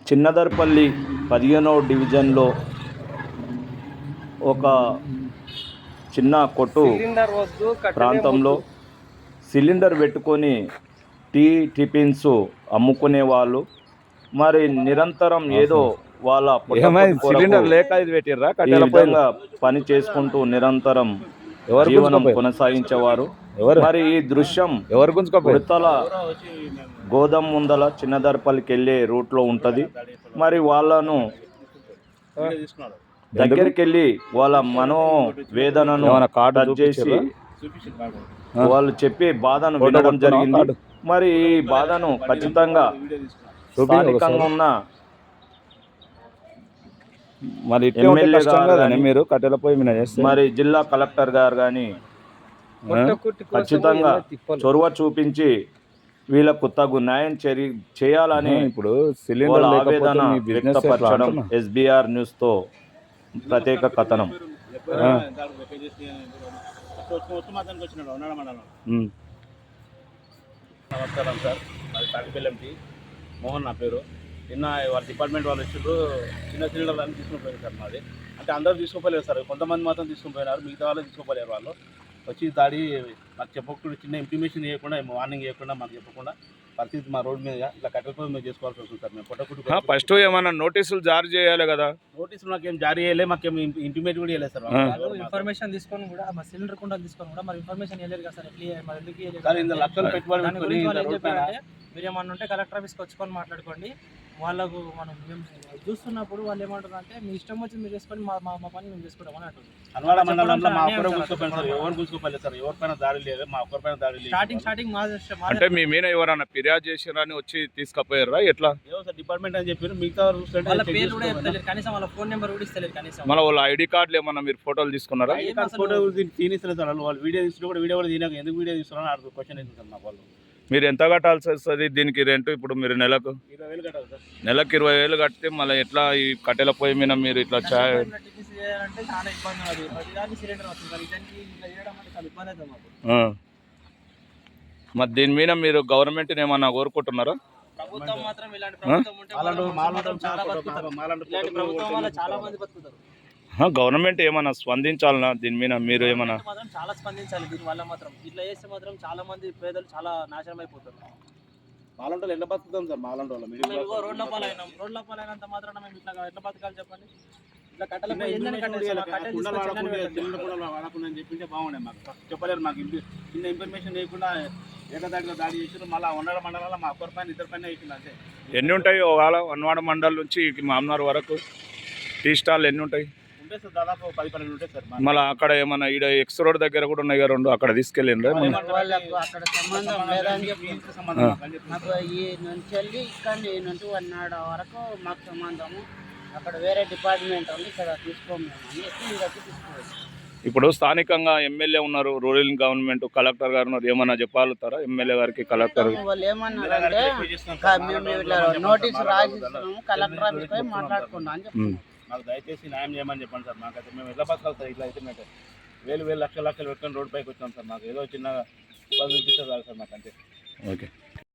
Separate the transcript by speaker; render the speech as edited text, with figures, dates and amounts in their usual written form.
Speaker 1: చిన్నదర్పల్లి 15వ డివిజన్లో ఒక చిన్న కొట్టు ప్రాంతంలో సిలిండర్ పెట్టుకొని టిఫిన్స్ అమ్ముకునే వాళ్ళు మరి నిరంతరం ఏదో వాళ్ళ
Speaker 2: సిలిండర్ లేక ఇది పెట్టిర్రా
Speaker 1: ఈ విధంగా పని చేసుకుంటూ నిరంతరం జీవనం కొనసాగించేవారు. మరి ఈ దృశ్యం ఉడతల గోదాం ముందల చిన్నదర్పల్లికి వెళ్ళే రూట్లో ఉంటుంది. మరి వాళ్ళను దగ్గరికి వెళ్ళి వాళ్ళ మనోవేదనను టచ్ చేసి వాళ్ళు చెప్పే బాధను వినడం జరిగింది. మరి ఈ బాధను ఖచ్చితంగా స్థానికంగా ఉన్న
Speaker 2: మరి
Speaker 1: ఎమ్మెల్యే గారు
Speaker 2: మీరు కట్టెల పొయ్యి మీద చేస్తే
Speaker 1: మరి జిల్లా కలెక్టర్ గారు కానీ ఖచ్చితంగా చొరవ చూపించి వీళ్ళకు తగు న్యాయం చేయాలని
Speaker 2: ఇప్పుడు
Speaker 1: వాళ్ళ ఆవేదన వ్యక్తపరచడం ఎస్బీఆర్ న్యూస్తో ప్రత్యేక కథనం.
Speaker 3: నమస్కారం సార్, అది తాటిపల్లి మోహన్ నా పేరు. నిన్న వాళ్ళ డిపార్ట్మెంట్ వాళ్ళు వచ్చారు, చిన్న సిలిండర్లు అన్నీ తీసుకుని పోయారు సార్. మాది అంటే అందరూ తీసుకోపోలేరు సార్, కొంతమంది మాత్రం తీసుకుని పోయినారు, మిగతా వాళ్ళు తీసుకోపోలేరు. వాళ్ళు వచ్చి దాడి మాకు చెప్పకుండా చిన్న ఇంటిమేషన్ చేయకుండా వార్నింగ్ చేయకుండా మాకు చెప్పకుండా పరిస్థితి మా రోడ్డు మీద ఇట్లా కట్టెలపై మేము చేసుకోవాల్సి వస్తుంది సార్. మేము పొట్టకుట్టు
Speaker 2: ఫస్ట్ ఏమన్నా నోటీసులు జారీ చేయాలి కదా.
Speaker 3: నోటీసులు మాకేం జారీ చేయలేదు, మాకేం ఇంటిమేట్ కూడా చేయలేదు సార్.
Speaker 4: ఇన్ఫర్మేషన్ తీసుకొని కూడా మా సిలిండర్ కుండా తీసుకొని కూడా మరి ఇన్ఫర్మేషన్ ఇవ్వలేదు కదా సార్.
Speaker 3: సార్ ఇంత లక్షలు పెట్టుబడి
Speaker 4: మీరు ఏమన్నా ఉంటే కలెక్టర్ ఆఫీస్కి వచ్చుకొని మాట్లాడుకోండి. వాళ్ళకు మనం మేము చూస్తున్నప్పుడు వాళ్ళు ఏమంటారు అంటే మీ ఇష్టం వచ్చి మీరు చేసుకొని మా మా పని మేము చేసుకుంటాం అని అంటారు.
Speaker 3: అన్వాడ మండలంలో మా ఒక్కరే కూర్చోపోయింది సార్, ఎవరు కూర్చోపోలేదు సార్. ఎవరిపైన దాడి లేదు, మా ఒక్కరిపైన దాడి లేదు.
Speaker 4: స్టార్టింగ్
Speaker 2: అంటే మీ మీద ఎవరన్నా ఫిర్యాదు చేసిరని వచ్చి తీసుకుపోయారా ఎట్లా?
Speaker 3: ఏమో సార్ డిపార్ట్మెంట్ అని చెప్పారు, మిగతా
Speaker 4: వాళ్ళ పేరు కూడా చెప్తలేరు, కనీసం వాళ్ళ ఫోన్ నెంబర్ కూడా ఇస్తలేరు. కనీసం
Speaker 2: మళ్ళీ వాళ్ళ ఐడి కార్డులు ఏమన్నా మీరు ఫోటోలు తీసుకున్నారా?
Speaker 3: ఫోటో తీనిస్తలేదు సార్. వాళ్ళు వీడియో తీసుకుని కూడా వీడియో కూడా తీయక ఎందుకు వీడియో తీసుకున్నారని అడుగు క్వశ్చన్ వేసింది సార్. మాకు వాళ్ళు
Speaker 2: మీరు ఎంత కట్టాల్సి వస్తుంది దీనికి రెంట్? ఇప్పుడు మీరు నెలకు
Speaker 3: 20,000 కట్టాలి సార్.
Speaker 2: నెలకు 20,000 కడితే మళ్ళీ ఎట్లా ఈ కట్టెల పొయ్యి మీద మీరు ఇట్లా
Speaker 4: చేయాలంటే చాలా ఇబ్బంది. అది ప్రతిదానికి సిలిండర్ వస్తుంది సార్, ఇదానికి ఇట్లా చేయడం అంటే చాలా ఇబ్బంది అవుతుంది మాకు.
Speaker 2: మరి దీని మీద మీరు గవర్నమెంట్ ఏమన్నా కోరుకుంటున్నారా?
Speaker 4: ప్రభుత్వం మాత్రం ఇలాంటి ప్రభుత్వం ఉంటే చాలా బతుకుతారు. ఇలాంటి ప్రభుత్వం వల్ల చాలా మంది బతుకుతారు.
Speaker 2: గవర్నమెంట్ ఏమన్నా స్పందించాలన్నా దీని మీద? మీరు ఏమన్నా
Speaker 4: మాత్రం చాలా స్పందించాలి దీని వల్ల. మాత్రం ఇట్లా చేస్తే మాత్రం చాలా మంది పేదలు చాలా నాశనం అయిపోతారు.
Speaker 3: మాలంటోళ్ళు ఎట్లా బతుకుతాం సార్? మాలంటోళ్ళు
Speaker 4: రోడ్ల పాలైనంత మాత్రం మేము ఇట్లా ఎట్లా బతకాలి చెప్పండి? ఇట్లా
Speaker 3: వాడకుండా అని చెప్పింటే బాగుండే. మాకు చెప్పలేరు, మాకు చిన్న ఇన్ఫర్మేషన్ లేకుండా ఏకదాటిగా దాడి చేసారు. మళ్ళీ వండల మండలంలో మా ఒక్కరి పైన ఇద్దరి పైన వేసింది అంతే.
Speaker 2: ఎన్ని ఉంటాయి ఒకవేళ వన్వాడ మండలం నుంచి మామనార్ వరకు టీ స్టాల్ ఎన్ని ఉంటాయి?
Speaker 3: ఉంటాయి సార్, దాదాపు 10-12 ఉంటాయి సార్.
Speaker 2: మళ్ళీ అక్కడ ఏమన్నా ఈడ ఎక్స్ రోడ్ దగ్గర కూడా ఉన్నాయి కదా రెండు, అక్కడ తీసుకెళ్ళిండ్రా?
Speaker 5: అక్కడ సంబంధం లేదని చెప్పి మాకు ఈ నుంచి వెళ్ళి ఇక్కడ నుంచి వన్నాడ వరకు మాకు సంబంధము. అక్కడ వేరే డిపార్ట్మెంట్ ఉంది, ఇక్కడ తీసుకోము అని తీసుకోవచ్చు.
Speaker 2: ఇప్పుడు స్థానికంగా ఎమ్మెల్యే ఉన్నారు, రూరల్ గవర్నమెంట్ కలెక్టర్ గారు ఉన్నారు, ఏమన్నా చెప్పాలుతారా ఎమ్మెల్యే గారికి కలెక్టర్?
Speaker 5: వాళ్ళు ఏమన్నారంటే మేము ఇట్లా నోటీస్ రాసిస్తున్నాము, కలెక్టర్ ఆఫీస్ పోయి మాట్లాడుకున్నాం అని చెప్తున్నాం.
Speaker 3: మాకు దయచేసి న్యాయం చేయమని చెప్పండి సార్. మాకైతే మేము ఎట్లా బతకాలి సార్? ఇట్లా అయితే మేము వేలు లక్షలు పెట్టుకొని రోడ్డు పైకి వచ్చాం సార్. మాకు ఏదో చిన్న ఇబ్బంది చూపిస్తే చాలు సార్ మాకు అంతే.
Speaker 2: ఓకే.